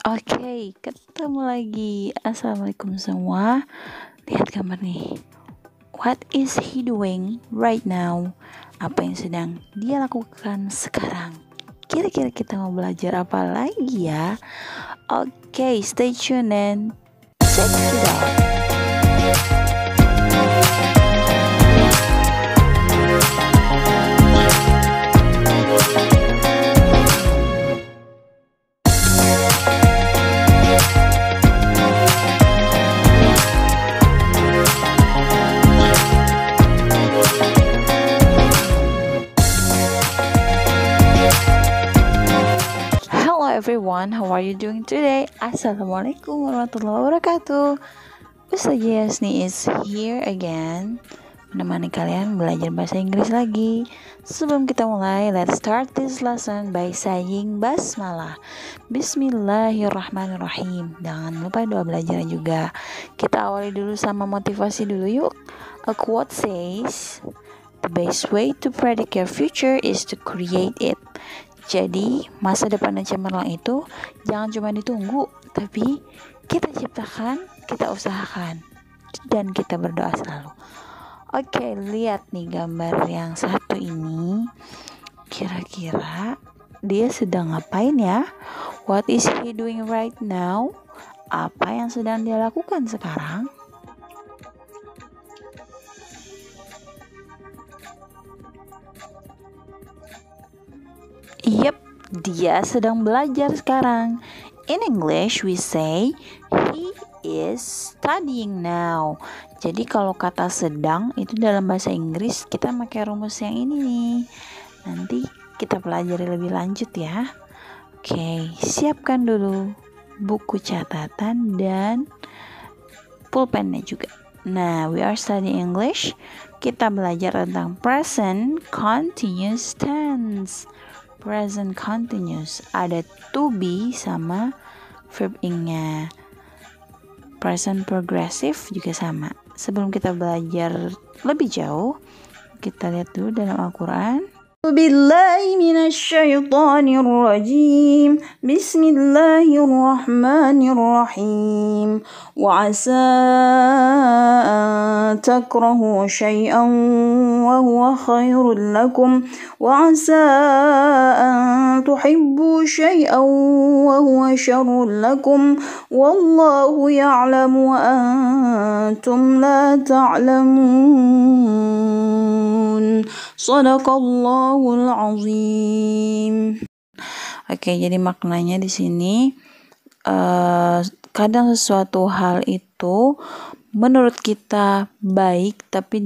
Oke, ketemu lagi. Assalamualaikum semua. Lihat gambar nih. What is he doing right now? Apa yang sedang dia lakukan sekarang? Kira-kira kita mau belajar apa lagi ya? Oke, stay tuned and check it out. Hello everyone, how are you doing today? Assalamualaikum warahmatullahi wabarakatuh. Ustazah Yasni is here again, menemani kalian belajar bahasa Inggris lagi. Sebelum kita mulai, let's start this lesson by saying basmalah. Bismillahirrahmanirrahim. Jangan lupa doa belajar juga. Kita awali dulu sama motivasi dulu yuk. A quote says, "The best way to predict your future is to create it." Jadi, masa depan yang cemerlang itu jangan cuma ditunggu, tapi kita ciptakan, kita usahakan, dan kita berdoa selalu. Oke, lihat nih gambar yang satu ini. Kira-kira dia sedang ngapain ya? What is he doing right now? Apa yang sedang dia lakukan sekarang? Yep, dia sedang belajar sekarang. In English, we say he is studying now. Jadi kalau kata sedang itu dalam bahasa Inggris kita pakai rumus yang ini nih. Nanti kita pelajari lebih lanjut ya. Oke, siapkan dulu buku catatan dan pulpennya juga. Nah, we are studying English. Kita belajar tentang present continuous tense. Present continuous ada to be sama verb ing-nya. Present progressive juga sama. Sebelum kita belajar lebih jauh, kita lihat dulu dalam Al-Quran. Billahi minasyaitonir rajim. Bismillahirrahmanirrahim. Wa asa an takrahu syai'an wa huwa khairul lakum wa asa an tuhibbu syai'an wa huwa syarrul lakum wallahu ya'lamu wa antum la ta'lamun. Shadaqallahul azim. Oke, jadi maknanya di sini kadang sesuatu hal itu menurut kita baik, tapi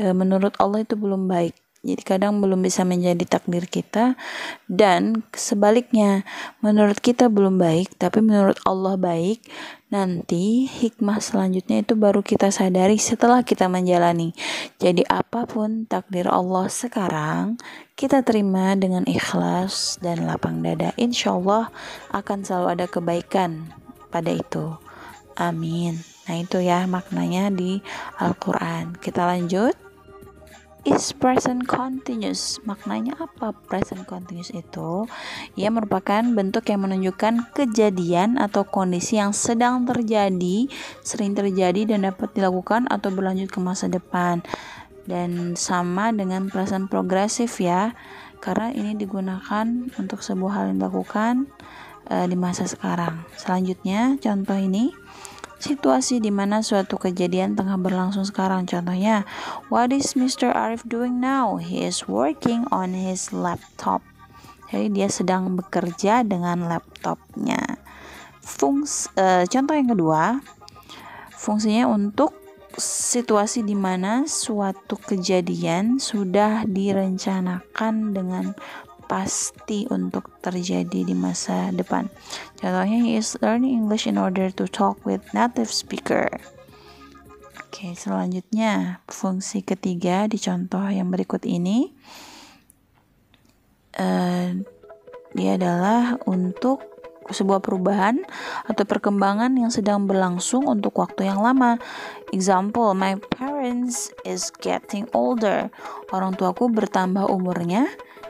menurut Allah itu belum baik. Jadi kadang belum bisa menjadi takdir kita, dan sebaliknya menurut kita belum baik tapi menurut Allah baik. Nanti hikmah selanjutnya itu baru kita sadari setelah kita menjalani. Jadi apapun takdir Allah sekarang, kita terima dengan ikhlas dan lapang dada. Insya Allah akan selalu ada kebaikan pada itu. Amin. Nah itu ya maknanya di Al-Quran. Kita lanjut. Is present continuous. Maknanya apa present continuous itu? Ia merupakan bentuk yang menunjukkan kejadian atau kondisi yang sedang terjadi, sering terjadi dan dapat dilakukan atau berlanjut ke masa depan. Dan sama dengan present progressive ya, karena ini digunakan untuk sebuah hal yang dilakukan di masa sekarang. Selanjutnya contoh ini, situasi di mana suatu kejadian tengah berlangsung sekarang. Contohnya, what is Mr. Arif doing now? He is working on his laptop. Jadi dia sedang bekerja dengan laptopnya. Contoh yang kedua, fungsinya untuk situasi di mana suatu kejadian sudah direncanakan dengan pasti untuk terjadi di masa depan. Contohnya, he is learning English in order to talk with native speaker. Oke, selanjutnya fungsi ketiga di contoh yang berikut ini, dia adalah untuk sebuah perubahan atau perkembangan yang sedang berlangsung untuk waktu yang lama. Example, my parents is getting older. Orang tuaku bertambah umurnya.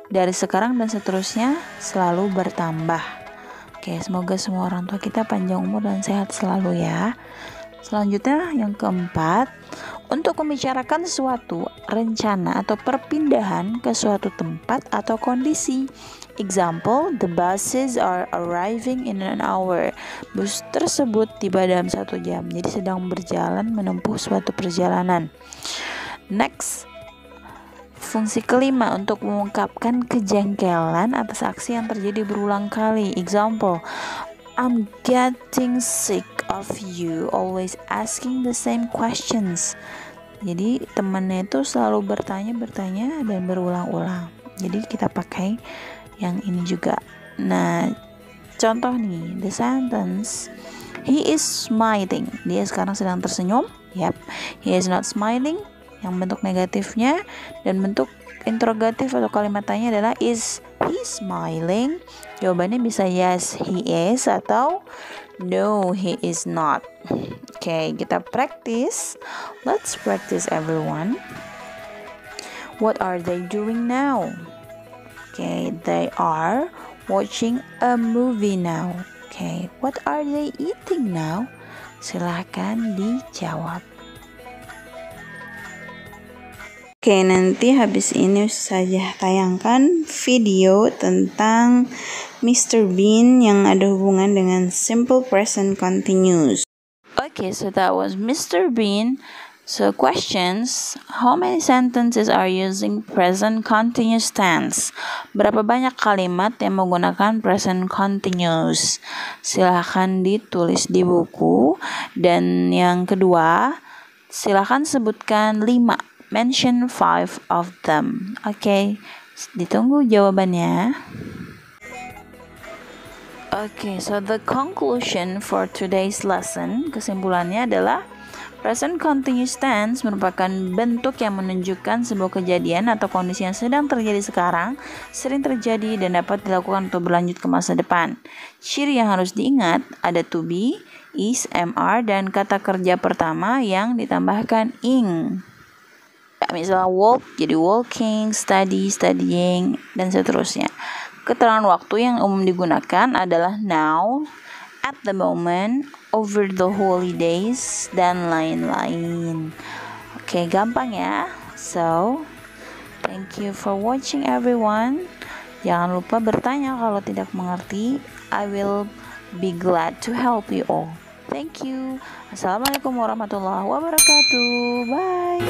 Dari sekarang dan seterusnya selalu bertambah. Oke, semoga semua orang tua kita panjang umur dan sehat selalu ya. Selanjutnya yang keempat, untuk membicarakan suatu rencana atau perpindahan ke suatu tempat atau kondisi. Example, the buses are arriving in an hour. Bus tersebut tiba dalam 1 jam. Jadi sedang berjalan menempuh suatu perjalanan. Next, fungsi kelima, untuk mengungkapkan kejengkelan atas aksi yang terjadi berulang kali. Example, I'm getting sick of you always asking the same questions. Jadi temannya itu selalu bertanya dan berulang-ulang. Jadi kita pakai yang ini juga. Nah, contoh nih, the sentence, he is smiling. Dia sekarang sedang tersenyum. Yep. He is not smiling, yang bentuk negatifnya, dan bentuk interrogatif atau kalimat tanya adalah is he smiling? Jawabannya bisa yes he is atau no he is not. Oke, kita practice. Let's practice everyone. What are they doing now? Okay, they are watching a movie now. Okay, what are they eating now? Silahkan dijawab. Oke, nanti habis ini saja tayangkan video tentang Mr. Bean yang ada hubungan dengan simple present continuous. Okay, so that was Mr. Bean. So questions, how many sentences are using present continuous tense? Berapa banyak kalimat yang menggunakan present continuous? Silahkan ditulis di buku. Dan yang kedua, silahkan sebutkan 5. Mention 5 of them. Okay, ditunggu jawabannya. Okay, so the conclusion for today's lesson, kesimpulannya adalah present continuous tense merupakan bentuk yang menunjukkan sebuah kejadian atau kondisi yang sedang terjadi sekarang, sering terjadi dan dapat dilakukan untuk berlanjut ke masa depan. Ciri yang harus diingat ada to be, is, am, are, dan kata kerja pertama yang ditambahkan ing. Misalnya walk jadi walking, study, studying, dan seterusnya. Keterangan waktu yang umum digunakan adalah now, at the moment, over the holidays, dan lain-lain. Oke, gampang ya. So, thank you for watching everyone. Jangan lupa bertanya kalau tidak mengerti. I will be glad to help you all. Thank you. Assalamualaikum warahmatullahi wabarakatuh. Bye.